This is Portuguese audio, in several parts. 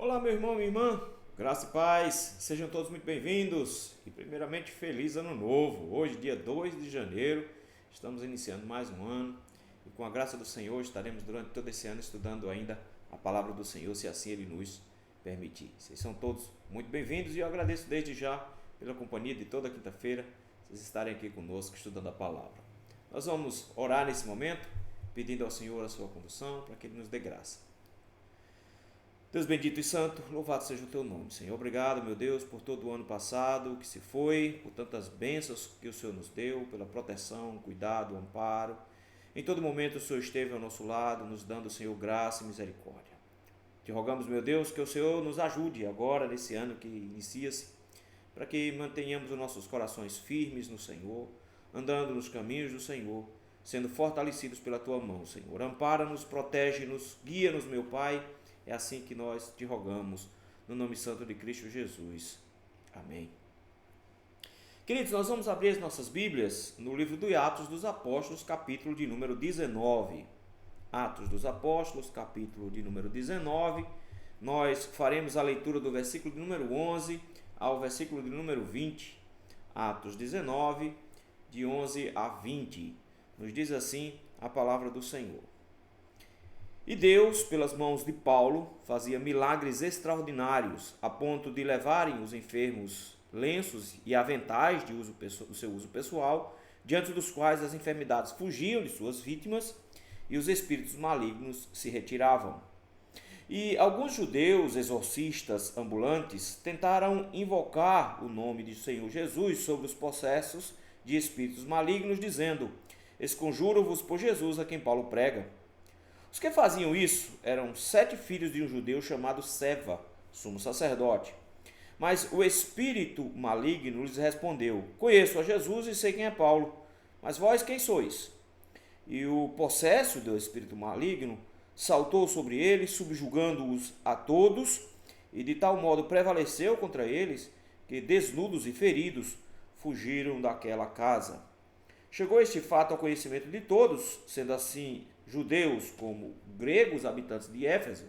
Olá, meu irmão, minha irmã, graça e paz, sejam todos muito bem-vindos e, primeiramente, feliz ano novo. Hoje, dia 2 de janeiro, estamos iniciando mais um ano e, com a graça do Senhor, estaremos durante todo esse ano estudando ainda a palavra do Senhor, se assim Ele nos permitir. Vocês são todos muito bem-vindos e eu agradeço desde já pela companhia de toda quinta-feira, vocês estarem aqui conosco estudando a palavra. Nós vamos orar nesse momento, pedindo ao Senhor a sua condução para que Ele nos dê graça. Deus bendito e santo, louvado seja o teu nome, Senhor. Obrigado, meu Deus, por todo o ano passado que se foi, por tantas bênçãos que o Senhor nos deu, pela proteção, cuidado, amparo. Em todo momento o Senhor esteve ao nosso lado, nos dando, Senhor, graça e misericórdia. Te rogamos, meu Deus, que o Senhor nos ajude agora, nesse ano que inicia-se, para que mantenhamos os nossos corações firmes no Senhor, andando nos caminhos do Senhor, sendo fortalecidos pela tua mão, Senhor. Ampara-nos, protege-nos, guia-nos, meu Pai. É assim que nós te rogamos, no nome santo de Cristo Jesus. Amém. Queridos, nós vamos abrir as nossas Bíblias no livro de Atos dos Apóstolos, capítulo de número 19. Atos dos Apóstolos, capítulo de número 19. Nós faremos a leitura do versículo de número 11 ao versículo de número 20. Atos 19, de 11 a 20. Nos diz assim a palavra do Senhor. E Deus, pelas mãos de Paulo, fazia milagres extraordinários, a ponto de levarem os enfermos lenços e aventais do seu uso pessoal, diante dos quais as enfermidades fugiam de suas vítimas e os espíritos malignos se retiravam. E alguns judeus exorcistas ambulantes tentaram invocar o nome do Senhor Jesus sobre os possessos de espíritos malignos, dizendo: "Esconjuro-vos por Jesus a quem Paulo prega." Os que faziam isso eram 7 filhos de um judeu chamado Seva, sumo sacerdote. Mas o espírito maligno lhes respondeu: "Conheço a Jesus e sei quem é Paulo, mas vós quem sois?" E o possesso do espírito maligno saltou sobre eles, subjugando-os a todos, e de tal modo prevaleceu contra eles, que desnudos e feridos fugiram daquela casa. Chegou este fato ao conhecimento de todos, sendo assim judeus como gregos, habitantes de Éfeso.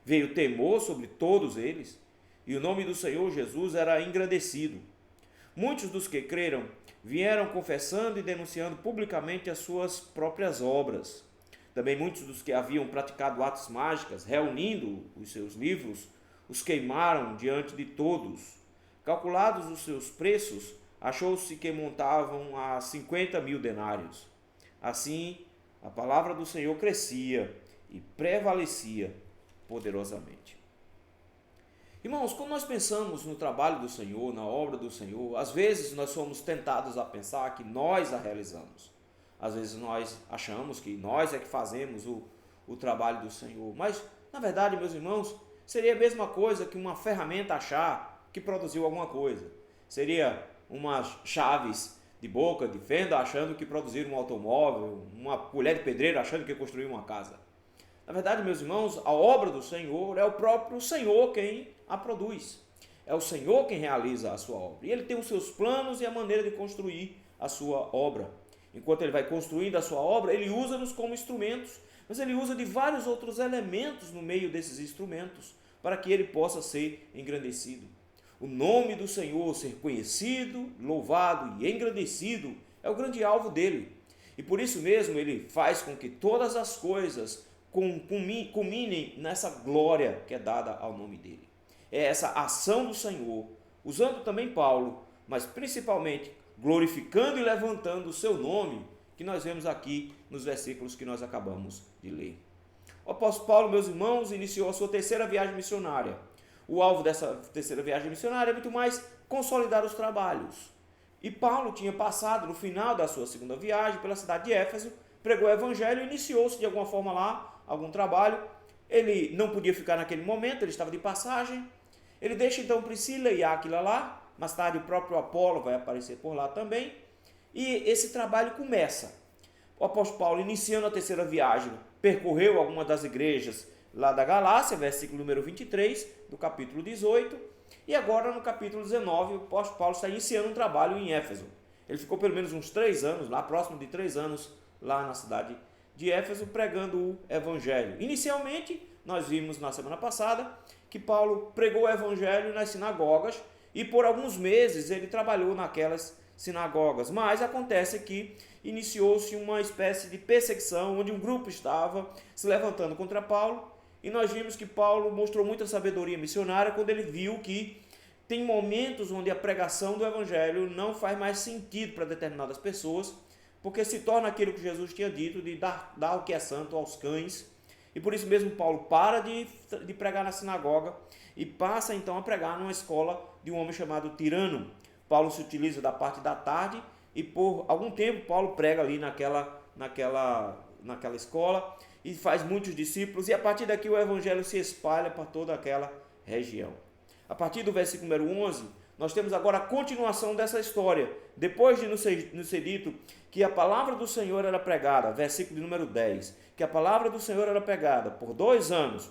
Veio temor sobre todos eles, e o nome do Senhor Jesus era engrandecido. Muitos dos que creram vieram confessando e denunciando publicamente as suas próprias obras. Também muitos dos que haviam praticado atos mágicos, reunindo os seus livros, os queimaram diante de todos. Calculados os seus preços, achou-se que montavam a 50.000 denários. Assim, a palavra do Senhor crescia e prevalecia poderosamente. Irmãos, quando nós pensamos no trabalho do Senhor, na obra do Senhor, às vezes nós somos tentados a pensar que nós a realizamos. Às vezes nós achamos que nós é que fazemos o trabalho do Senhor. Mas, na verdade, meus irmãos, seria a mesma coisa que uma ferramenta achar que produziu alguma coisa. Seria umas chaves de boca, de fenda, achando que produziram um automóvel, uma colher de pedreiro achando que construiu uma casa. Na verdade, meus irmãos, a obra do Senhor é o próprio Senhor quem a produz. É o Senhor quem realiza a sua obra. E Ele tem os seus planos e a maneira de construir a sua obra. Enquanto Ele vai construindo a sua obra, Ele usa-nos como instrumentos, mas Ele usa de vários outros elementos no meio desses instrumentos para que Ele possa ser engrandecido. O nome do Senhor ser conhecido, louvado e engrandecido é o grande alvo dele. E por isso mesmo ele faz com que todas as coisas culminem nessa glória que é dada ao nome dele. É essa ação do Senhor, usando também Paulo, mas principalmente glorificando e levantando o seu nome, que nós vemos aqui nos versículos que nós acabamos de ler. O apóstolo Paulo, meus irmãos, iniciou a sua terceira viagem missionária. O alvo dessa terceira viagem missionária é muito mais consolidar os trabalhos. E Paulo tinha passado, no final da sua segunda viagem, pela cidade de Éfeso, pregou o evangelho e iniciou-se de alguma forma lá, algum trabalho. Ele não podia ficar naquele momento, ele estava de passagem. Ele deixa então Priscila e Áquila lá, mais tarde o próprio Apolo vai aparecer por lá também. E esse trabalho começa. O apóstolo Paulo, iniciando a terceira viagem, percorreu algumas das igrejas lá da Galácia, versículo número 23, do capítulo 18, e agora no capítulo 19, o apóstolo Paulo está iniciando um trabalho em Éfeso. Ele ficou pelo menos uns 3 anos, lá próximo de 3 anos, lá na cidade de Éfeso, pregando o evangelho. Inicialmente nós vimos na semana passada que Paulo pregou o evangelho nas sinagogas e por alguns meses ele trabalhou naquelas sinagogas, mas acontece que iniciou-se uma espécie de perseguição, onde um grupo estava se levantando contra Paulo, e nós vimos que Paulo mostrou muita sabedoria missionária quando ele viu que tem momentos onde a pregação do evangelho não faz mais sentido para determinadas pessoas, porque se torna aquilo que Jesus tinha dito, de dar o que é santo aos cães, e por isso mesmo Paulo para de pregar na sinagoga e passa então a pregar numa escola de um homem chamado Tirano. Paulo se utiliza da parte da tarde e por algum tempo Paulo prega ali naquela escola e faz muitos discípulos, e a partir daqui o evangelho se espalha para toda aquela região. A partir do versículo número 11, nós temos agora a continuação dessa história. Depois de nos ser dito que a palavra do Senhor era pregada, versículo número 10, que a palavra do Senhor era pregada por 2 anos,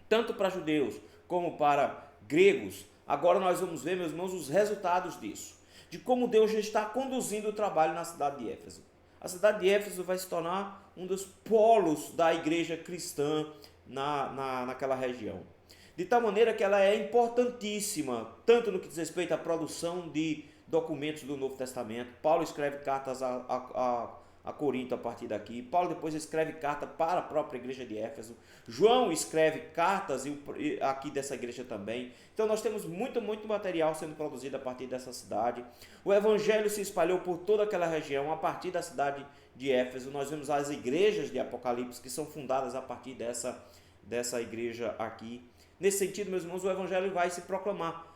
tanto para judeus como para gregos, agora nós vamos ver, meus irmãos, os resultados disso, de como Deus já está conduzindo o trabalho na cidade de Éfeso. A cidade de Éfeso vai se tornar um dos polos da igreja cristã naquela região. De tal maneira que ela é importantíssima, tanto no que diz respeito à produção de documentos do Novo Testamento. Paulo escreve cartas a Corinto a partir daqui. Paulo depois escreve carta para a própria igreja de Éfeso. João escreve cartas aqui dessa igreja também. Então nós temos muito material sendo produzido a partir dessa cidade. O evangelho se espalhou por toda aquela região a partir da cidade de Éfeso. Nós vemos as igrejas de Apocalipse que são fundadas a partir dessa igreja aqui. Nesse sentido, meus irmãos, o evangelho vai se proclamar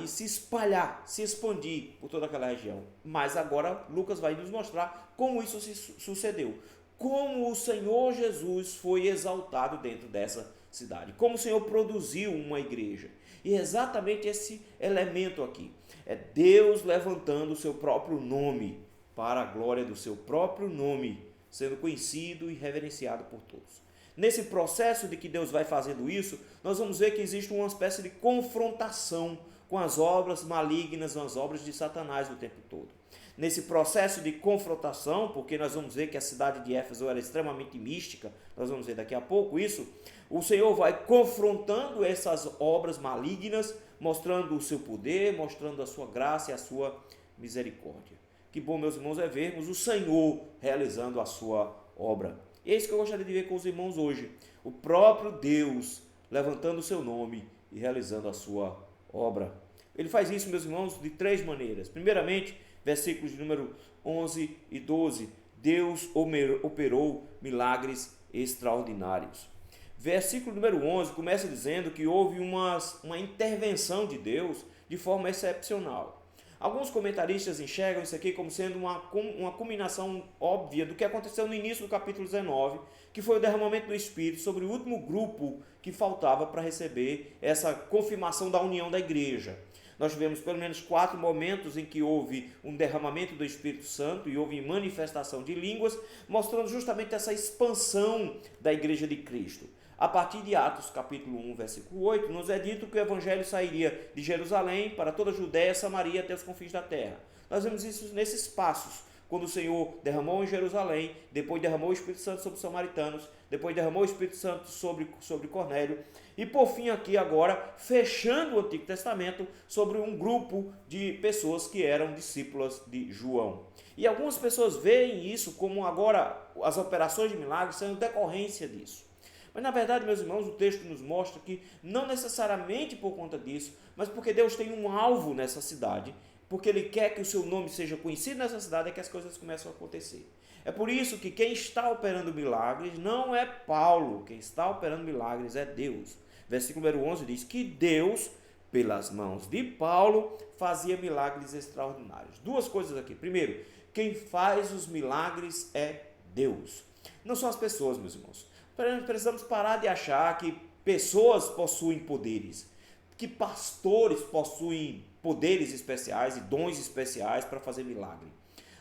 e se espalhar, se expandir por toda aquela região. Mas agora Lucas vai nos mostrar como isso se sucedeu. Como o Senhor Jesus foi exaltado dentro dessa cidade. Como o Senhor produziu uma igreja. E exatamente esse elemento aqui. É Deus levantando o seu próprio nome para a glória do seu próprio nome, sendo conhecido e reverenciado por todos. Nesse processo de que Deus vai fazendo isso, nós vamos ver que existe uma espécie de confrontação com as obras malignas, as obras de Satanás o tempo todo. Nesse processo de confrontação, porque nós vamos ver que a cidade de Éfeso era extremamente mística, nós vamos ver daqui a pouco isso, o Senhor vai confrontando essas obras malignas, mostrando o seu poder, mostrando a sua graça e a sua misericórdia. Que bom, meus irmãos, é vermos o Senhor realizando a sua obra. E é isso que eu gostaria de ver com os irmãos hoje. O próprio Deus levantando o seu nome e realizando a sua obra. Ele faz isso, meus irmãos, de 3 maneiras. Primeiramente, versículos de número 11 e 12. Deus operou milagres extraordinários. Versículo número 11 começa dizendo que houve uma intervenção de Deus de forma excepcional. Alguns comentaristas enxergam isso aqui como sendo uma culminação óbvia do que aconteceu no início do capítulo 19, que foi o derramamento do Espírito sobre o último grupo que faltava para receber essa confirmação da união da igreja. Nós tivemos pelo menos 4 momentos em que houve um derramamento do Espírito Santo e houve manifestação de línguas, mostrando justamente essa expansão da igreja de Cristo. A partir de Atos capítulo 1, versículo 8, nos é dito que o evangelho sairia de Jerusalém para toda a Judéia, Samaria até os confins da terra. Nós vemos isso nesses passos, quando o Senhor derramou em Jerusalém, depois derramou o Espírito Santo sobre os samaritanos, depois derramou o Espírito Santo sobre Cornélio, e por fim aqui agora, fechando o Antigo Testamento, sobre um grupo de pessoas que eram discípulas de João. E algumas pessoas veem isso como agora as operações de milagres sendo decorrência disso. Mas na verdade, meus irmãos, o texto nos mostra que não necessariamente por conta disso, mas porque Deus tem um alvo nessa cidade, porque Ele quer que o seu nome seja conhecido nessa cidade, é que as coisas começam a acontecer. É por isso que quem está operando milagres não é Paulo, quem está operando milagres é Deus. Versículo número 11 diz que Deus, pelas mãos de Paulo, fazia milagres extraordinários. 2 coisas aqui. Primeiro, quem faz os milagres é Deus. Não são as pessoas, meus irmãos. Precisamos parar de achar que pessoas possuem poderes, que pastores possuem poderes especiais e dons especiais para fazer milagre.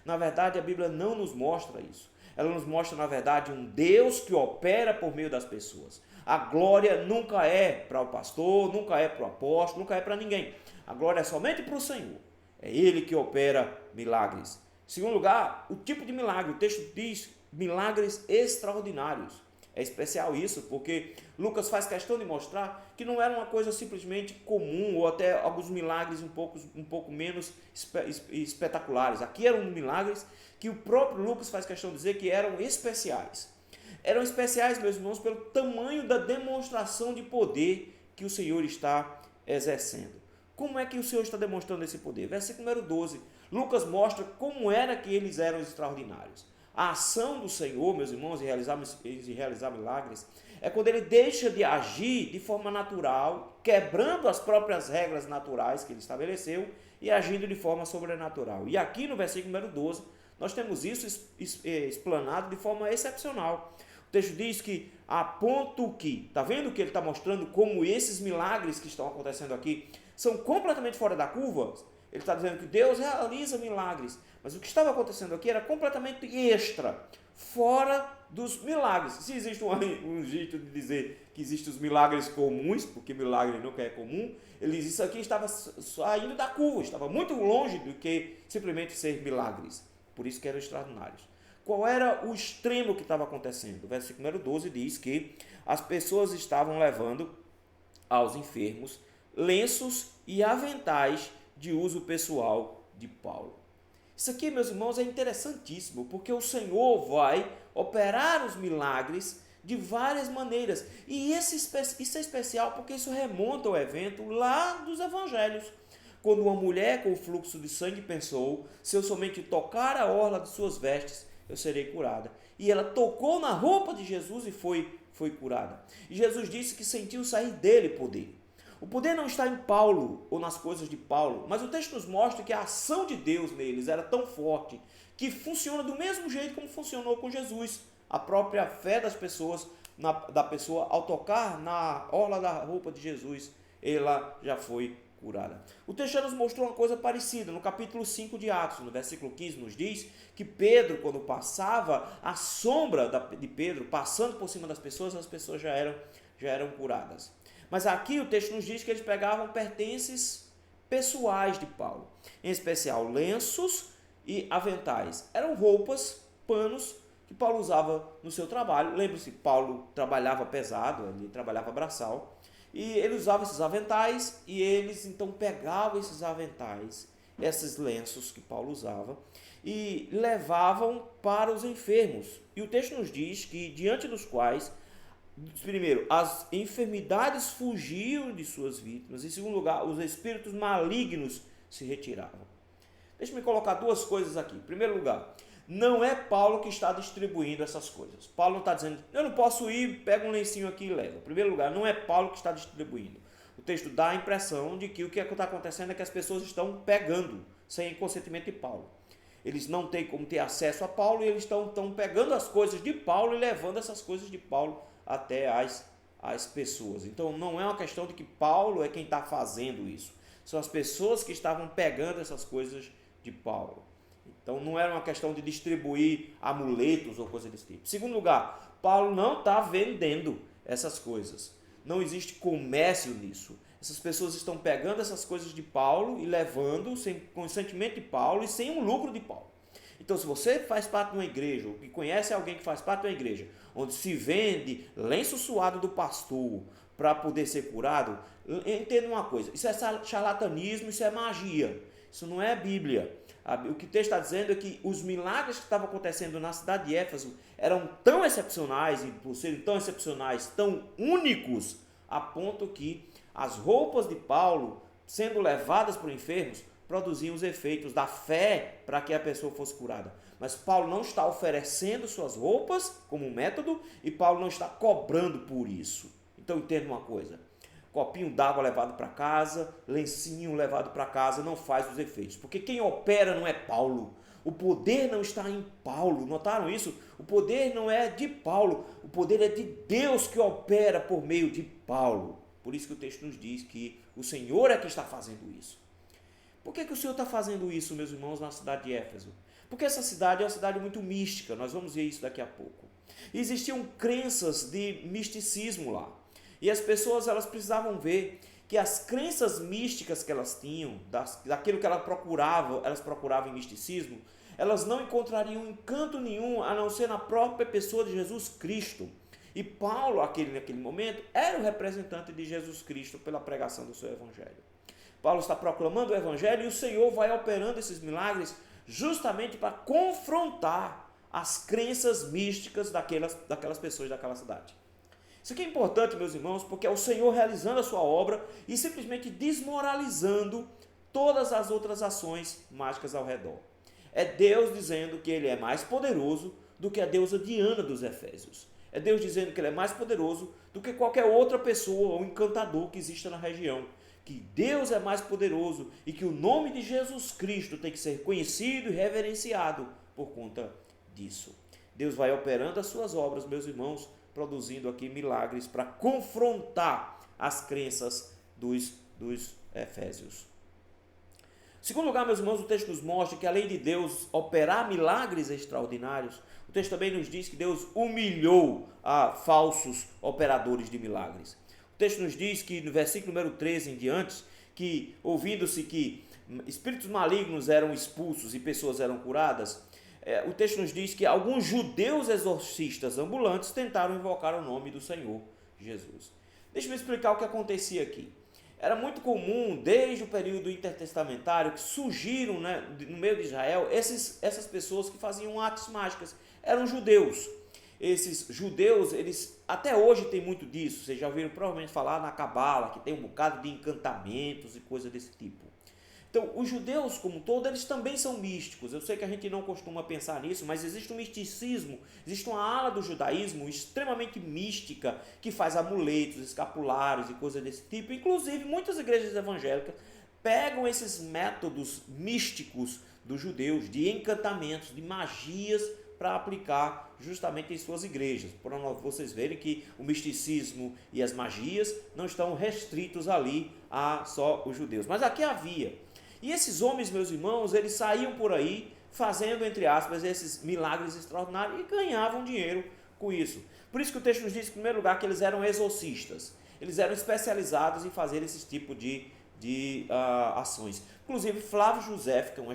Na verdade, a Bíblia não nos mostra isso. Ela nos mostra, na verdade, um Deus que opera por meio das pessoas. A glória nunca é para o pastor, nunca é para o apóstolo, nunca é para ninguém. A glória é somente para o Senhor. É Ele que opera milagres. Em segundo lugar, o tipo de milagre. O texto diz milagres extraordinários. É especial isso, porque Lucas faz questão de mostrar que não era uma coisa simplesmente comum, ou até alguns milagres um pouco menos espetaculares. Aqui eram milagres que o próprio Lucas faz questão de dizer que eram especiais. Eram especiais, meus irmãos, pelo tamanho da demonstração de poder que o Senhor está exercendo. Como é que o Senhor está demonstrando esse poder? Versículo número 12. Lucas mostra como era que eles eram extraordinários. A ação do Senhor, meus irmãos, em realizar milagres, é quando ele deixa de agir de forma natural, quebrando as próprias regras naturais que ele estabeleceu e agindo de forma sobrenatural. E aqui no versículo número 12, nós temos isso explanado de forma excepcional. O texto diz que a ponto que, está vendo que ele está mostrando como esses milagres que estão acontecendo aqui são completamente fora da curva? Ele está dizendo que Deus realiza milagres, mas o que estava acontecendo aqui era completamente extra, fora dos milagres. Se existe um jeito de dizer que existem os milagres comuns, porque milagre nunca é comum, ele diz isso aqui estava saindo da curva, estava muito longe do que simplesmente ser milagres. Por isso que eram extraordinários. Qual era o extremo que estava acontecendo? O versículo número 12 diz que as pessoas estavam levando aos enfermos lenços e aventais de uso pessoal de Paulo. Isso aqui, meus irmãos, é interessantíssimo, porque o Senhor vai operar os milagres de várias maneiras. E isso é especial porque isso remonta ao evento lá dos evangelhos. Quando uma mulher com fluxo de sangue pensou, se eu somente tocar a orla de suas vestes, eu serei curada. E ela tocou na roupa de Jesus e foi curada. E Jesus disse que sentiu sair dele poder. O poder não está em Paulo ou nas coisas de Paulo, mas o texto nos mostra que a ação de Deus neles era tão forte que funciona do mesmo jeito como funcionou com Jesus. A própria fé das pessoas, da pessoa ao tocar na orla da roupa de Jesus, ela já foi curada. O texto já nos mostrou uma coisa parecida. No capítulo 5 de Atos, no versículo 15, nos diz que Pedro, quando passava, a sombra de Pedro passando por cima das pessoas, as pessoas já eram curadas. Mas aqui o texto nos diz que eles pegavam pertences pessoais de Paulo, em especial lenços e aventais. Eram roupas, panos que Paulo usava no seu trabalho. Lembre-se, Paulo trabalhava pesado, ele trabalhava braçal, e ele usava esses aventais e eles então pegavam esses aventais, esses lenços que Paulo usava, e levavam para os enfermos. E o texto nos diz que diante dos quais, primeiro, as enfermidades fugiam de suas vítimas. Em segundo lugar, os espíritos malignos se retiravam. Deixa-me colocar duas coisas aqui. Em primeiro lugar, não é Paulo que está distribuindo essas coisas. Paulo não está dizendo, eu não posso ir, pega um lencinho aqui e leva. Em primeiro lugar, não é Paulo que está distribuindo. O texto dá a impressão de que o que está acontecendo é que as pessoas estão pegando, sem consentimento de Paulo. Eles não têm como ter acesso a Paulo e eles estão pegando as coisas de Paulo e levando essas coisas de Paulo até as pessoas. Então não é uma questão de que Paulo é quem está fazendo isso. São as pessoas que estavam pegando essas coisas de Paulo. Então não era uma questão de distribuir amuletos ou coisa desse tipo. Segundo lugar, Paulo não está vendendo essas coisas. Não existe comércio nisso. Essas pessoas estão pegando essas coisas de Paulo e levando sem consentimento de Paulo e sem um lucro de Paulo. Então, se você faz parte de uma igreja, ou que conhece alguém que faz parte de uma igreja, onde se vende lenço suado do pastor para poder ser curado, entenda uma coisa, isso é charlatanismo, isso é magia, isso não é Bíblia. O que o texto está dizendo é que os milagres que estavam acontecendo na cidade de Éfeso eram tão excepcionais, e por serem tão excepcionais, tão únicos, a ponto que as roupas de Paulo, sendo levadas por enfermos, produziam os efeitos da fé para que a pessoa fosse curada. Mas Paulo não está oferecendo suas roupas como método e Paulo não está cobrando por isso. Então entenda uma coisa, copinho d'água levado para casa, lencinho levado para casa não faz os efeitos, porque quem opera não é Paulo. O poder não está em Paulo, notaram isso? O poder não é de Paulo, o poder é de Deus que opera por meio de Paulo. Por isso que o texto nos diz que o Senhor é que está fazendo isso. Por que o Senhor está fazendo isso, meus irmãos, na cidade de Éfeso? Porque essa cidade é uma cidade muito mística, nós vamos ver isso daqui a pouco. E existiam crenças de misticismo lá. E as pessoas elas precisavam ver que as crenças místicas que elas tinham, daquilo que elas procuravam em misticismo, elas não encontrariam encanto nenhum a não ser na própria pessoa de Jesus Cristo. E Paulo, naquele momento, era o representante de Jesus Cristo pela pregação do seu evangelho. Paulo está proclamando o evangelho e o Senhor vai operando esses milagres justamente para confrontar as crenças místicas daquelas pessoas daquela cidade. Isso aqui é importante, meus irmãos, porque é o Senhor realizando a sua obra e simplesmente desmoralizando todas as outras ações mágicas ao redor. É Deus dizendo que Ele é mais poderoso do que a deusa Diana dos Efésios. É Deus dizendo que Ele é mais poderoso do que qualquer outra pessoa ou encantador que exista na região. Que Deus é mais poderoso e que o nome de Jesus Cristo tem que ser conhecido e reverenciado por conta disso. Deus vai operando as suas obras, meus irmãos, produzindo aqui milagres para confrontar as crenças dos Efésios. Em segundo lugar, meus irmãos, o texto nos mostra que além de Deus operar milagres extraordinários, o texto também nos diz que Deus humilhou a falsos operadores de milagres. O texto nos diz que no versículo número 13 em diante, que ouvindo-se que espíritos malignos eram expulsos e pessoas eram curadas, o texto nos diz que alguns judeus exorcistas ambulantes tentaram invocar o nome do Senhor Jesus. Deixa eu explicar o que acontecia aqui. Era muito comum, desde o período intertestamentário, que surgiram, né, no meio de Israel, essas pessoas que faziam atos mágicos. Eram judeus. Esses judeus, eles até hoje tem muito disso. Vocês já ouviram provavelmente falar na Cabala, que tem um bocado de encantamentos e coisa desse tipo. Então, os judeus como um todo, eles também são místicos. Eu sei que a gente não costuma pensar nisso, mas existe um misticismo, existe uma ala do judaísmo extremamente mística, que faz amuletos, escapulários e coisas desse tipo. Inclusive, muitas igrejas evangélicas pegam esses métodos místicos dos judeus, de encantamentos, de magias, para aplicar justamente em suas igrejas. Para vocês verem que o misticismo e as magias não estão restritos ali a só os judeus. Mas aqui havia. E esses homens, meus irmãos, eles saíam por aí fazendo, entre aspas, esses milagres extraordinários e ganhavam dinheiro com isso. Por isso que o texto nos diz, em primeiro lugar, que eles eram exorcistas. Eles eram especializados em fazer esse tipo de ações. Inclusive, Flávio José, que é um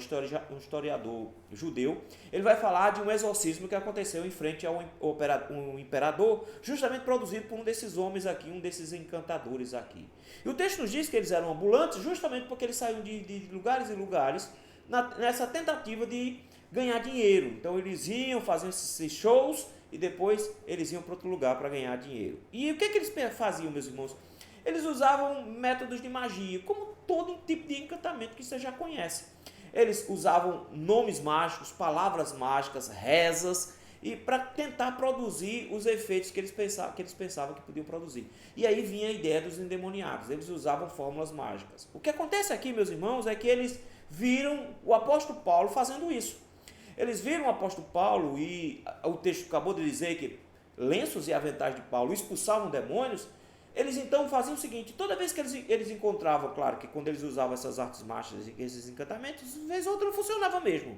historiador judeu, ele vai falar de um exorcismo que aconteceu em frente a um imperador, justamente produzido por um desses homens aqui, um desses encantadores aqui. E o texto nos diz que eles eram ambulantes justamente porque eles saíam de lugares em lugares nessa tentativa de ganhar dinheiro. Então, eles iam fazer esses shows e depois eles iam para outro lugar para ganhar dinheiro. E o que eles faziam, meus irmãos? Eles usavam métodos de magia, como todo tipo de encantamento que você já conhece. Eles usavam nomes mágicos, palavras mágicas, rezas, e para tentar produzir os efeitos que eles pensavam que podiam produzir. E aí vinha a ideia dos endemoniados, eles usavam fórmulas mágicas. O que acontece aqui, meus irmãos, é que eles viram o apóstolo Paulo fazendo isso. Eles viram o apóstolo Paulo, e o texto acabou de dizer que lenços e aventais de Paulo expulsavam demônios. Eles então faziam o seguinte: toda vez que eles encontravam, claro que quando eles usavam essas artes mágicas e esses encantamentos, vez ou outra não funcionava mesmo.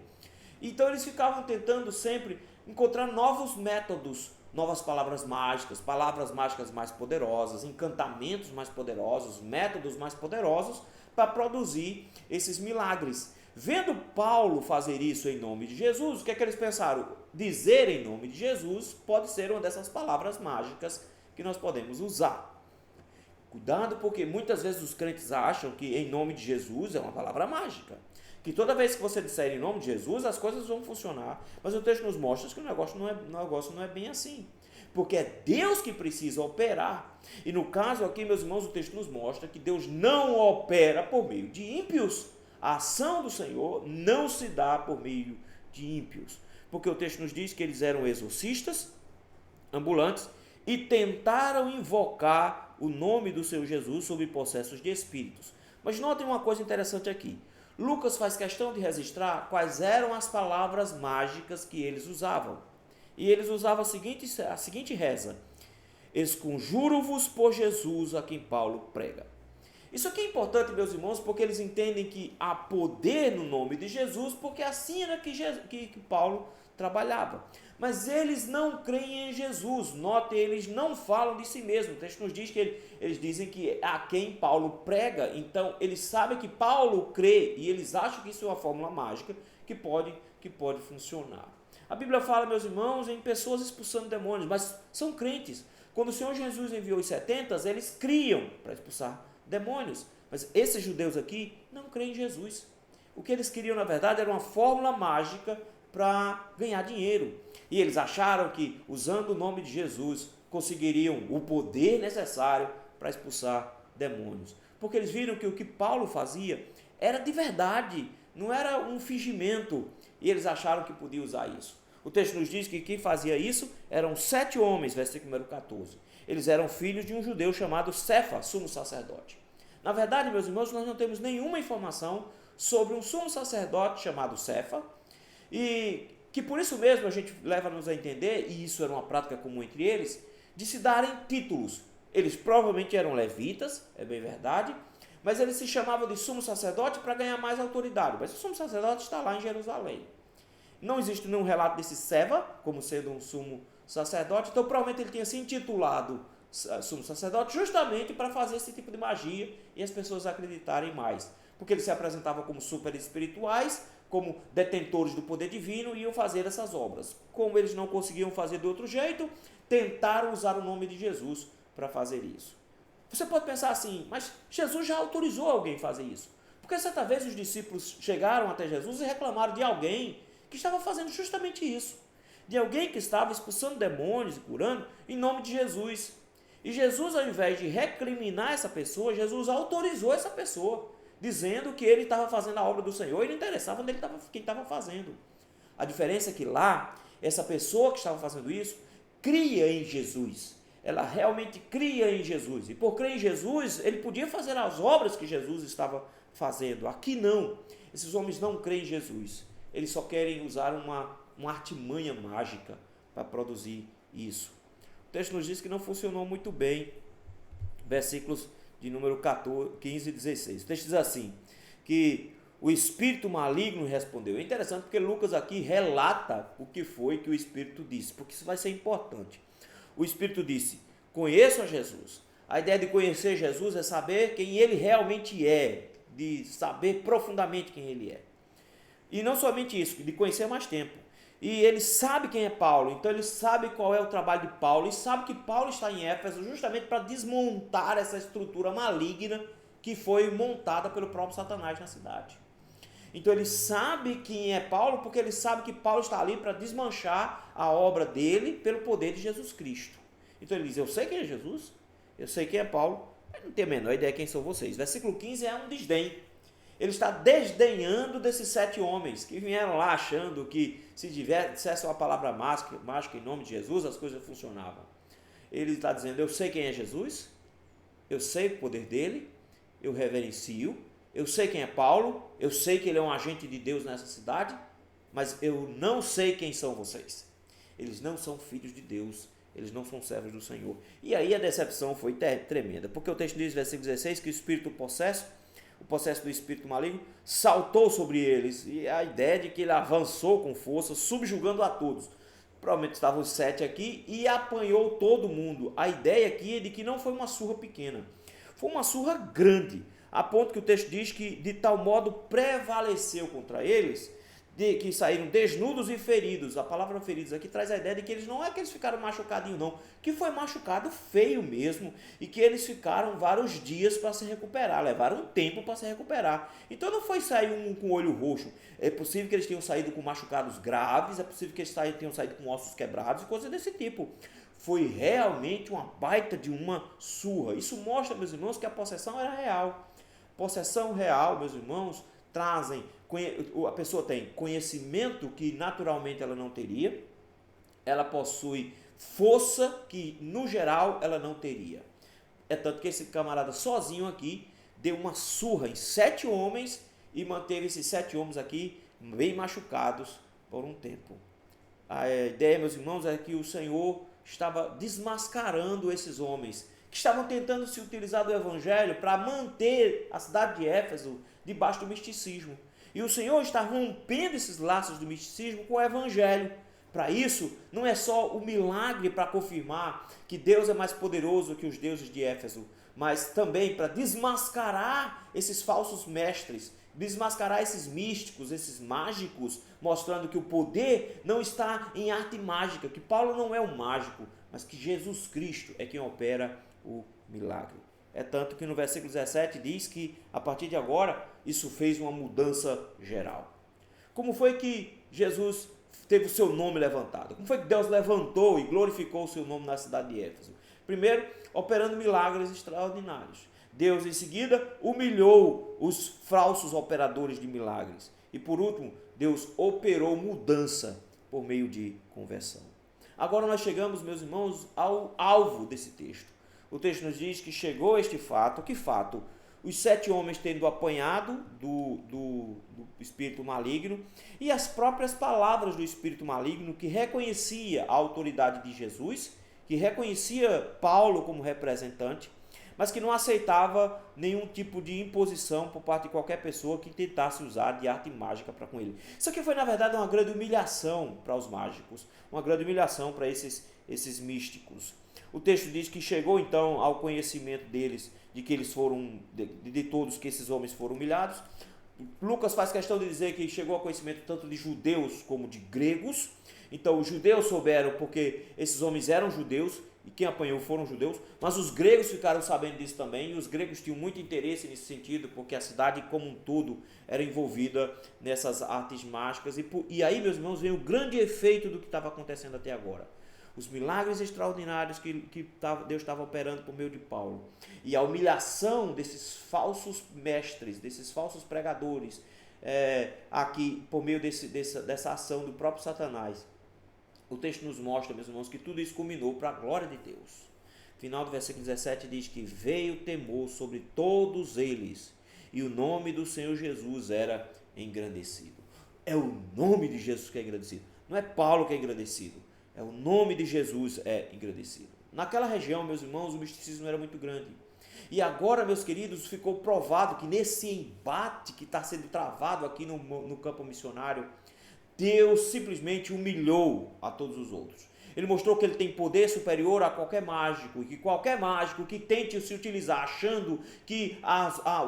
Então eles ficavam tentando sempre encontrar novos métodos, novas palavras mágicas mais poderosas, encantamentos mais poderosos, métodos mais poderosos para produzir esses milagres. Vendo Paulo fazer isso em nome de Jesus, o que é que eles pensaram? Dizer em nome de Jesus pode ser uma dessas palavras mágicas que nós podemos usar. Cuidado, porque muitas vezes os crentes acham que em nome de Jesus é uma palavra mágica. Que toda vez que você disser em nome de Jesus, as coisas vão funcionar. Mas o texto nos mostra que o negócio não é bem assim. Porque é Deus que precisa operar. E no caso aqui, meus irmãos, o texto nos mostra que Deus não opera por meio de ímpios. A ação do Senhor não se dá por meio de ímpios. Porque o texto nos diz que eles eram exorcistas, ambulantes, e tentaram invocar o nome do seu Jesus sob possessos de espíritos. Mas notem uma coisa interessante aqui. Lucas faz questão de registrar quais eram as palavras mágicas que eles usavam. E eles usavam a seguinte reza: esconjuro-vos por Jesus a quem Paulo prega. Isso aqui é importante, meus irmãos, porque eles entendem que há poder no nome de Jesus, porque assim era que Paulo trabalhava. Mas eles não creem em Jesus. Note, eles não falam de si mesmos. O texto nos diz que eles dizem que a quem Paulo prega. Então, eles sabem que Paulo crê e eles acham que isso é uma fórmula mágica que pode funcionar. A Bíblia fala, meus irmãos, em pessoas expulsando demônios, mas são crentes. Quando o Senhor Jesus enviou os 70, eles criam para expulsar demônios. Mas esses judeus aqui não creem em Jesus. O que eles queriam, na verdade, era uma fórmula mágica para ganhar dinheiro. E eles acharam que, usando o nome de Jesus, conseguiriam o poder necessário para expulsar demônios. Porque eles viram que o que Paulo fazia era de verdade, não era um fingimento. E eles acharam que podia usar isso. O texto nos diz que quem fazia isso eram 7 homens, versículo número 14. Eles eram filhos de um judeu chamado Cefa, sumo sacerdote. Na verdade, meus irmãos, nós não temos nenhuma informação sobre um sumo sacerdote chamado Cefa, e que por isso mesmo a gente leva-nos a entender, e isso era uma prática comum entre eles, de se darem títulos. Eles provavelmente eram levitas, é bem verdade, mas eles se chamavam de sumo sacerdote para ganhar mais autoridade. Mas o sumo sacerdote está lá em Jerusalém. Não existe nenhum relato desse Seva como sendo um sumo sacerdote, então provavelmente ele tinha se intitulado sumo sacerdote justamente para fazer esse tipo de magia e as pessoas acreditarem mais. Porque eles se apresentavam como super espirituais, como detentores do poder divino e iam fazer essas obras. Como eles não conseguiam fazer de outro jeito, tentaram usar o nome de Jesus para fazer isso. Você pode pensar assim, mas Jesus já autorizou alguém a fazer isso. Porque certa vez os discípulos chegaram até Jesus e reclamaram de alguém que estava fazendo justamente isso. De alguém que estava expulsando demônios e curando em nome de Jesus. E Jesus, ao invés de recriminar essa pessoa, Jesus autorizou essa pessoa, dizendo que ele estava fazendo a obra do Senhor e não interessava quem estava fazendo. A diferença é que lá, essa pessoa que estava fazendo isso, cria em Jesus. Ela realmente cria em Jesus. E por crer em Jesus, ele podia fazer as obras que Jesus estava fazendo. Aqui não. Esses homens não creem em Jesus. Eles só querem usar uma artimanha mágica para produzir isso. O texto nos diz que não funcionou muito bem. Versículos de número 14, 15 e 16. O texto diz assim, que o espírito maligno respondeu. É interessante porque Lucas aqui relata o que foi que o espírito disse, porque isso vai ser importante. O espírito disse, conheço a Jesus. A ideia de conhecer Jesus é saber quem ele realmente é, de saber profundamente quem ele é. E não somente isso, de conhecer mais tempo. E ele sabe quem é Paulo, então ele sabe qual é o trabalho de Paulo e sabe que Paulo está em Éfeso justamente para desmontar essa estrutura maligna que foi montada pelo próprio Satanás na cidade. Então ele sabe quem é Paulo porque ele sabe que Paulo está ali para desmanchar a obra dele pelo poder de Jesus Cristo. Então ele diz, eu sei quem é Jesus, eu sei quem é Paulo, mas não tenho a menor ideia quem são vocês. Versículo 15 é um desdém. Ele está desdenhando desses 7 homens que vieram lá achando que se dissessem uma palavra mágica em nome de Jesus, as coisas funcionavam. Ele está dizendo, eu sei quem é Jesus, eu sei o poder dele, eu reverencio, eu sei quem é Paulo, eu sei que ele é um agente de Deus nessa cidade, mas eu não sei quem são vocês. Eles não são filhos de Deus, eles não são servos do Senhor. E aí a decepção foi tremenda, porque o texto diz, versículo 16, que o espírito o processo do espírito maligno, saltou sobre eles, e a ideia de que ele avançou com força, subjugando a todos. Provavelmente estavam os 7 aqui e apanhou todo mundo. A ideia aqui é de que não foi uma surra pequena, foi uma surra grande, a ponto que o texto diz que de tal modo prevaleceu contra eles, de que saíram desnudos e feridos. A palavra feridos aqui traz a ideia de que eles não é que eles ficaram machucadinhos não, que foi machucado feio mesmo, e que eles ficaram vários dias para se recuperar, levaram um tempo para se recuperar. Então não foi sair um com o olho roxo, é possível que eles tenham saído com machucados graves, é possível que eles tenham saído com ossos quebrados e coisas desse tipo. Foi realmente uma baita de uma surra. Isso mostra, meus irmãos, que a possessão era real. Possessão real, meus irmãos, a pessoa tem conhecimento que naturalmente ela não teria, ela possui força que no geral ela não teria. É tanto que esse camarada sozinho aqui deu uma surra em 7 homens e manteve esses 7 homens aqui bem machucados por um tempo. A ideia, meus irmãos, é que o Senhor estava desmascarando esses homens que estavam tentando se utilizar do evangelho para manter a cidade de Éfeso debaixo do misticismo. E o Senhor está rompendo esses laços do misticismo com o evangelho. Para isso, não é só o milagre para confirmar que Deus é mais poderoso que os deuses de Éfeso, mas também para desmascarar esses falsos mestres desmascarar esses místicos, esses mágicos, mostrando que o poder não está em arte mágica, que Paulo não é um mágico, mas que Jesus Cristo é quem opera o milagre. É tanto que no versículo 17 diz que a partir de agora isso fez uma mudança geral. Como foi que Jesus teve o seu nome levantado? Como foi que Deus levantou e glorificou o seu nome na cidade de Éfeso? Primeiro, operando milagres extraordinários. Deus, em seguida, humilhou os falsos operadores de milagres. E, por último, Deus operou mudança por meio de conversão. Agora nós chegamos, meus irmãos, ao alvo desse texto. O texto nos diz que chegou este fato. Que fato? Os 7 homens tendo apanhado do espírito maligno e as próprias palavras do espírito maligno que reconhecia a autoridade de Jesus, que reconhecia Paulo como representante, mas que não aceitava nenhum tipo de imposição por parte de qualquer pessoa que tentasse usar de arte mágica para com ele. Isso aqui foi, na verdade, uma grande humilhação para os mágicos, uma grande humilhação para esses místicos. O texto diz que chegou, então, ao conhecimento deles, de que eles foram, de todos que esses homens foram humilhados. Lucas faz questão de dizer que chegou ao conhecimento tanto de judeus como de gregos. Então, os judeus souberam porque esses homens eram judeus, e quem apanhou foram judeus, mas os gregos ficaram sabendo disso também, e os gregos tinham muito interesse nesse sentido, porque a cidade como um todo era envolvida nessas artes mágicas, e aí, meus irmãos, vem o grande efeito do que estava acontecendo até agora. Os milagres extraordinários que Deus estava operando por meio de Paulo, e a humilhação desses falsos mestres, desses falsos pregadores, aqui por meio dessa ação do próprio Satanás. O texto nos mostra, meus irmãos, que tudo isso culminou para a glória de Deus. Final do versículo 17 diz que veio temor sobre todos eles, e o nome do Senhor Jesus era engrandecido. É o nome de Jesus que é engrandecido. Não é Paulo que é engrandecido. É o nome de Jesus é engrandecido. Naquela região, meus irmãos, o misticismo era muito grande. E agora, meus queridos, ficou provado que nesse embate que está sendo travado aqui no campo missionário, Deus simplesmente humilhou a todos os outros. Ele mostrou que ele tem poder superior a qualquer mágico, e que qualquer mágico que tente se utilizar achando que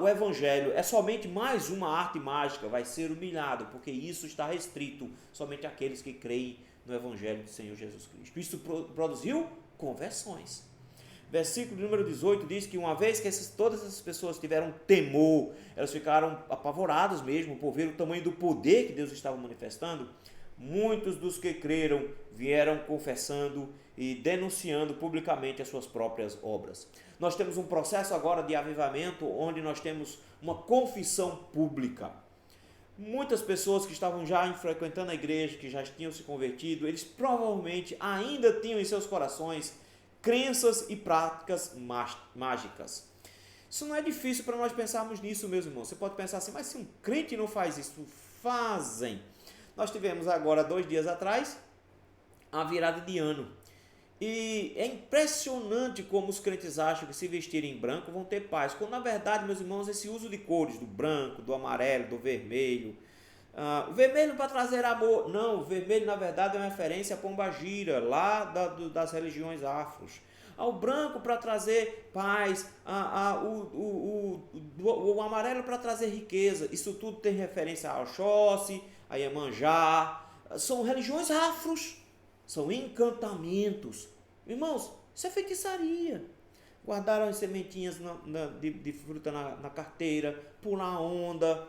o evangelho é somente mais uma arte mágica vai ser humilhado, porque isso está restrito somente àqueles que creem no evangelho do Senhor Jesus Cristo. Isso produziu conversões. Versículo número 18 diz que uma vez que todas essas pessoas tiveram temor, elas ficaram apavoradas mesmo por ver o tamanho do poder que Deus estava manifestando, muitos dos que creram vieram confessando e denunciando publicamente as suas próprias obras. Nós temos um processo agora de avivamento onde nós temos uma confissão pública. Muitas pessoas que estavam já frequentando a igreja, que já tinham se convertido, eles provavelmente ainda tinham em seus corações crenças e práticas mágicas. Isso não é difícil para nós pensarmos nisso, meus irmãos. Você pode pensar assim, mas se um crente não faz isso, fazem. Nós tivemos agora 2 dias atrás a virada de ano. E é impressionante como os crentes acham que se vestirem em branco vão ter paz. Quando na verdade, meus irmãos, esse uso de cores, do branco, do amarelo, do vermelho, o vermelho para trazer amor. Não, o vermelho na verdade é uma referência a Pombagira, lá das religiões afros. O branco para trazer paz, o amarelo para trazer riqueza. Isso tudo tem referência a Oxóssi, a Iemanjá. São religiões afros, são encantamentos. Irmãos, isso é feitiçaria. Guardaram as sementinhas de fruta na carteira, pular onda,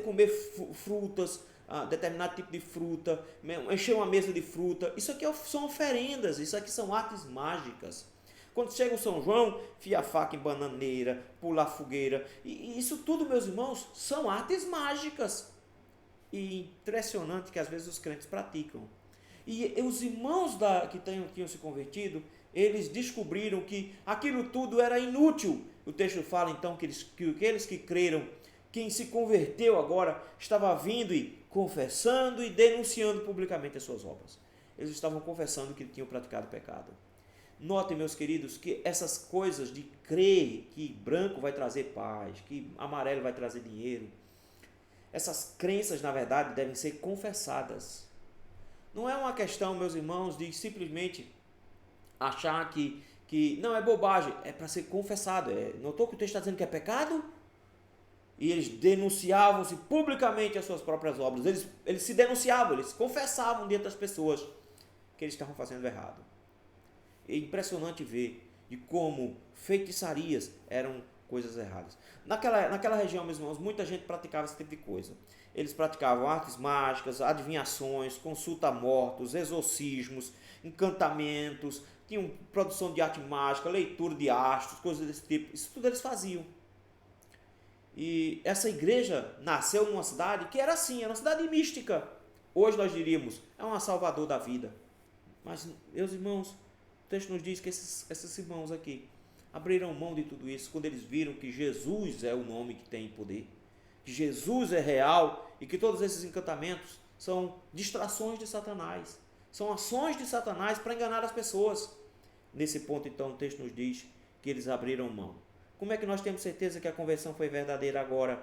comer frutas, determinado tipo de fruta, encher uma mesa de fruta. Isso aqui são oferendas, isso aqui são artes mágicas. Quando chega o São João, fia a faca em bananeira, pular fogueira. E isso tudo, meus irmãos, são artes mágicas. E impressionante que às vezes os crentes praticam. E os irmãos que tinham se convertido, eles descobriram que aquilo tudo era inútil. O texto fala então que aqueles que creram, quem se converteu agora, estava vindo e confessando e denunciando publicamente as suas obras. Eles estavam confessando que tinham praticado pecado. Notem, meus queridos, que essas coisas de crer que branco vai trazer paz, que amarelo vai trazer dinheiro, essas crenças, na verdade, devem ser confessadas. Não é uma questão, meus irmãos, de simplesmente achar que não é bobagem, é para ser confessado. Notou que o texto está dizendo que é pecado? e eles denunciavam-se publicamente as suas próprias obras. Eles se denunciavam, eles confessavam diante das pessoas que eles estavam fazendo errado. É impressionante ver de como feitiçarias eram coisas erradas. Naquela região, meus irmãos, muita gente praticava esse tipo de coisa. Eles praticavam artes mágicas, adivinhações, consulta a mortos, exorcismos, encantamentos, tinham produção de arte mágica, leitura de astros, coisas desse tipo. Isso tudo eles faziam. E essa igreja nasceu numa cidade que era assim, era uma cidade mística. Hoje nós diríamos, é uma salvador da vida. Mas, meus irmãos, o texto nos diz que esses irmãos aqui abriram mão de tudo isso quando eles viram que Jesus é o nome que tem poder, que Jesus é real e que todos esses encantamentos são distrações de Satanás, são ações de Satanás para enganar as pessoas. Nesse ponto, então, o texto nos diz que eles abriram mão. Como é que nós temos certeza que a conversão foi verdadeira agora?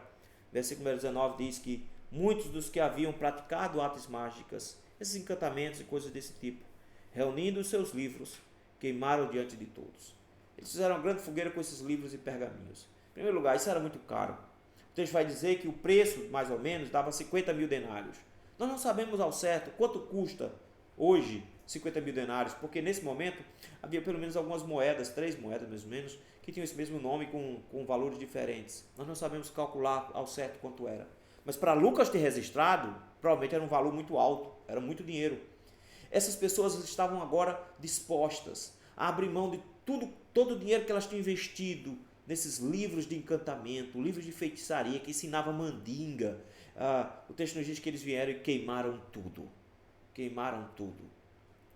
Versículo 19 diz que muitos dos que haviam praticado artes mágicas, esses encantamentos e coisas desse tipo, reunindo os seus livros, queimaram diante de todos. Eles fizeram uma grande fogueira com esses livros e pergaminhos. Em primeiro lugar, isso era muito caro. O texto vai dizer que o preço, mais ou menos, dava 50 mil denários. Nós não sabemos ao certo quanto custa hoje 50 mil denários, porque nesse momento havia pelo menos algumas moedas, 3 moedas mais ou menos, que tinham esse mesmo nome com valores diferentes. Nós não sabemos calcular ao certo quanto era. Mas para Lucas ter registrado, provavelmente era um valor muito alto, era muito dinheiro. Essas pessoas estavam agora dispostas a abrir mão de todo o dinheiro que elas tinham investido nesses livros de encantamento, livros de feitiçaria que ensinava mandinga. O texto nos diz que eles vieram e queimaram tudo. Queimaram tudo.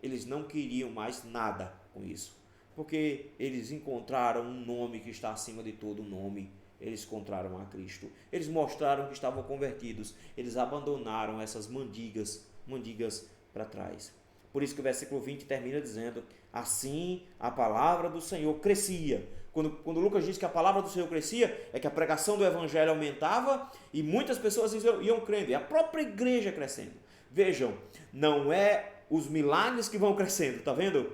Eles não queriam mais nada com isso, porque eles encontraram um nome que está acima de todo nome. Eles encontraram a Cristo. Eles mostraram que estavam convertidos. Eles abandonaram essas mandigas para trás. Por isso que o versículo 20 termina dizendo: assim a palavra do Senhor crescia. Quando Lucas diz que a palavra do Senhor crescia, é que a pregação do evangelho aumentava e muitas pessoas iam crendo. E a própria igreja crescendo. Vejam, não é os milagres que vão crescendo, tá vendo?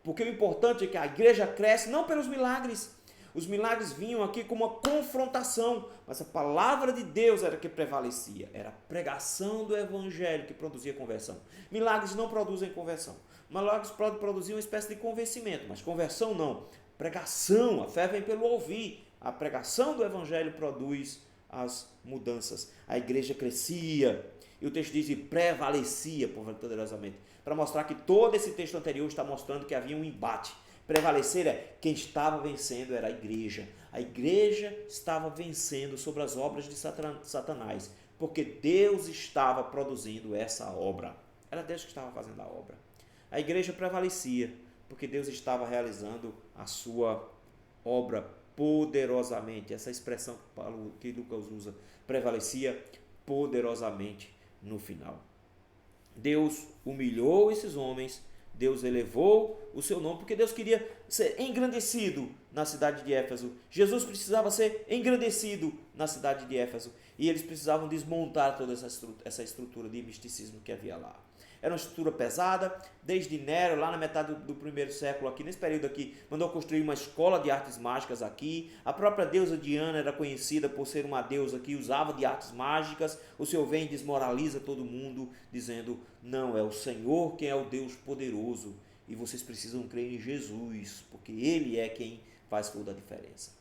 Porque o importante é que a igreja cresce não pelos milagres. Os milagres vinham aqui como uma confrontação, mas a palavra de Deus era que prevalecia. Era a pregação do evangelho que produzia conversão. Milagres não produzem conversão. Milagres produziam uma espécie de convencimento, mas conversão não. Pregação, a fé vem pelo ouvir. A pregação do evangelho produz as mudanças. A igreja crescia. E o texto diz que prevalecia poderosamente. Para mostrar que todo esse texto anterior está mostrando que havia um embate. Prevalecer é quem estava vencendo era a igreja. A igreja estava vencendo sobre as obras de Satanás, porque Deus estava produzindo essa obra. Era Deus que estava fazendo a obra. A igreja prevalecia, porque Deus estava realizando a sua obra poderosamente. Essa expressão que Lucas usa, prevalecia poderosamente no final. Deus humilhou esses homens, Deus elevou o seu nome, porque Deus queria ser engrandecido na cidade de Éfeso. Jesus precisava ser engrandecido na cidade de Éfeso. E eles precisavam desmontar toda essa estrutura de misticismo que havia lá. Era uma estrutura pesada, desde Nero, lá na metade do primeiro século, aqui nesse período aqui, mandou construir uma escola de artes mágicas aqui. A própria deusa Diana era conhecida por ser uma deusa que usava de artes mágicas. O Senhor vem e desmoraliza todo mundo, dizendo: não, é o Senhor quem é o Deus poderoso, e vocês precisam crer em Jesus, porque Ele é quem faz toda a diferença.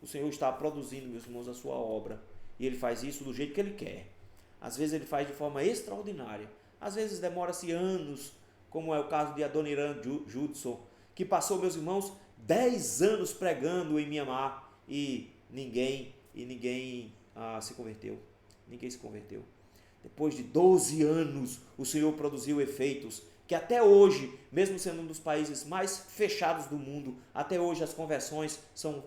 O Senhor está produzindo, meus irmãos, a sua obra, e Ele faz isso do jeito que Ele quer. Às vezes Ele faz de forma extraordinária, às vezes demora-se anos, como é o caso de Adoniran Judson, que passou, meus irmãos, 10 anos pregando em Mianmar e ninguém se converteu. Ninguém se converteu. Depois de 12 anos, o Senhor produziu efeitos que até hoje, mesmo sendo um dos países mais fechados do mundo, até hoje as conversões são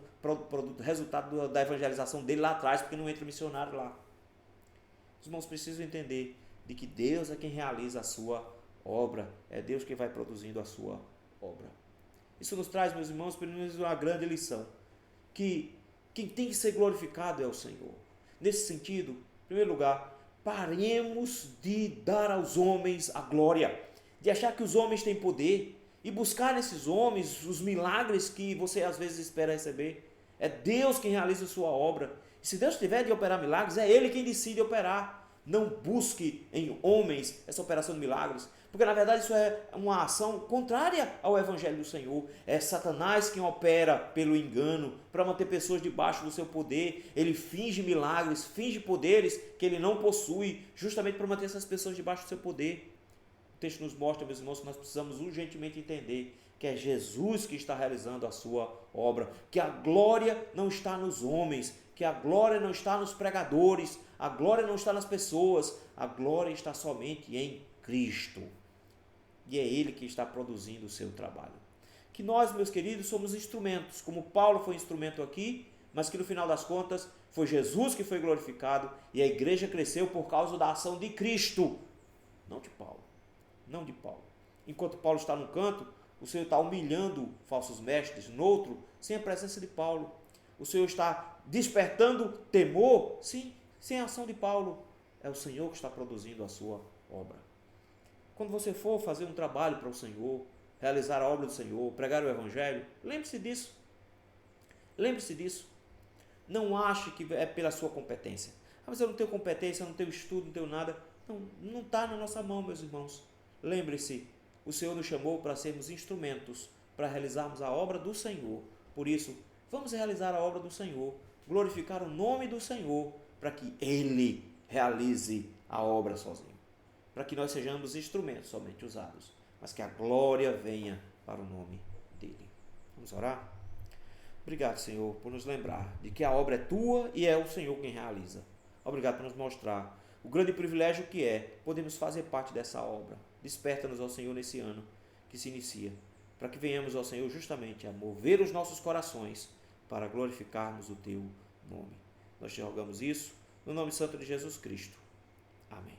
resultado da evangelização dele lá atrás, porque não entra missionário lá. Os irmãos precisam entender de que Deus é quem realiza a sua obra, é Deus quem vai produzindo a sua obra. Isso nos traz, meus irmãos, pelo menos uma grande lição, que quem tem que ser glorificado é o Senhor. Nesse sentido, em primeiro lugar, paremos de dar aos homens a glória, de achar que os homens têm poder e buscar nesses homens os milagres que você às vezes espera receber. É Deus quem realiza a sua obra. E se Deus tiver de operar milagres, é Ele quem decide operar. Não busque em homens essa operação de milagres, porque na verdade isso é uma ação contrária ao Evangelho do Senhor. É Satanás quem opera pelo engano para manter pessoas debaixo do seu poder. Ele finge milagres, finge poderes que ele não possui, justamente para manter essas pessoas debaixo do seu poder. O texto nos mostra, meus irmãos, que nós precisamos urgentemente entender que é Jesus que está realizando a sua obra, que a glória não está nos homens, que a glória não está nos pregadores, a glória não está nas pessoas, a glória está somente em Cristo. E é Ele que está produzindo o seu trabalho. Que nós, meus queridos, somos instrumentos, como Paulo foi instrumento aqui, mas que no final das contas foi Jesus que foi glorificado e a igreja cresceu por causa da ação de Cristo, não de Paulo. Não de Paulo. Enquanto Paulo está num canto, o Senhor está humilhando falsos mestres, no outro, sem a presença de Paulo. O Senhor está despertando temor, sim, sem a ação de Paulo. É o Senhor que está produzindo a sua obra. Quando você for fazer um trabalho para o Senhor, realizar a obra do Senhor, pregar o Evangelho, lembre-se disso. Lembre-se disso. Não ache que é pela sua competência. Ah, mas eu não tenho competência, eu não tenho estudo, não tenho nada. Não está na nossa mão, meus irmãos. Lembre-se, o Senhor nos chamou para sermos instrumentos, para realizarmos a obra do Senhor. Por isso, vamos realizar a obra do Senhor, glorificar o nome do Senhor, para que Ele realize a obra sozinho. Para que nós sejamos instrumentos somente usados, mas que a glória venha para o nome dEle. Vamos orar? Obrigado, Senhor, por nos lembrar de que a obra é Tua e é o Senhor quem realiza. Obrigado por nos mostrar o grande privilégio que é podermos fazer parte dessa obra. Desperta-nos ao Senhor nesse ano que se inicia, para que venhamos ao Senhor justamente a mover os nossos corações para glorificarmos o Teu nome. Nós te rogamos isso no nome santo de Jesus Cristo. Amém.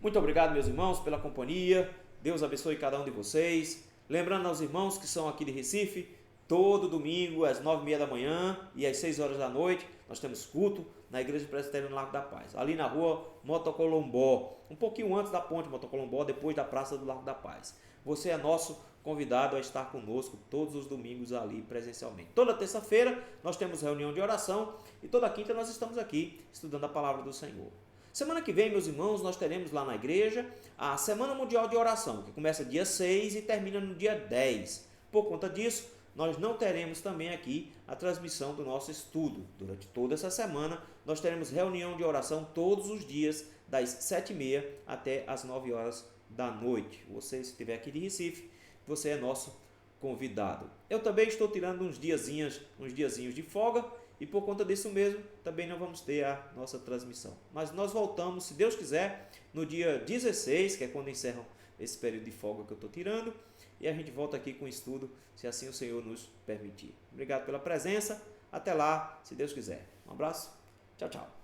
Muito obrigado, meus irmãos, pela companhia. Deus abençoe cada um de vocês. Lembrando aos irmãos que são aqui de Recife, todo domingo às 9h30 da manhã e às 6 horas da noite, nós temos culto na Igreja Presbiteriana do Largo da Paz, ali na rua Motocolombó, um pouquinho antes da ponte Motocolombó, depois da Praça do Largo da Paz. Você é nosso convidado a estar conosco todos os domingos ali presencialmente. Toda terça-feira nós temos reunião de oração e toda quinta nós estamos aqui estudando a palavra do Senhor. Semana que vem, meus irmãos, nós teremos lá na igreja a Semana Mundial de Oração, que começa dia 6 e termina no dia 10. Por conta disso, nós não teremos também aqui a transmissão do nosso estudo. Durante toda essa semana, nós teremos reunião de oração todos os dias, das 7h30 até as 9 horas da noite. Você, se estiver aqui de Recife, você é nosso convidado. Eu também estou tirando uns diazinhos de folga e por conta disso mesmo, também não vamos ter a nossa transmissão. Mas nós voltamos, se Deus quiser, no dia 16, que é quando encerram esse período de folga que eu estou tirando, e a gente volta aqui com o estudo, se assim o Senhor nos permitir. Obrigado pela presença. Até lá, se Deus quiser. Um abraço. Tchau, tchau.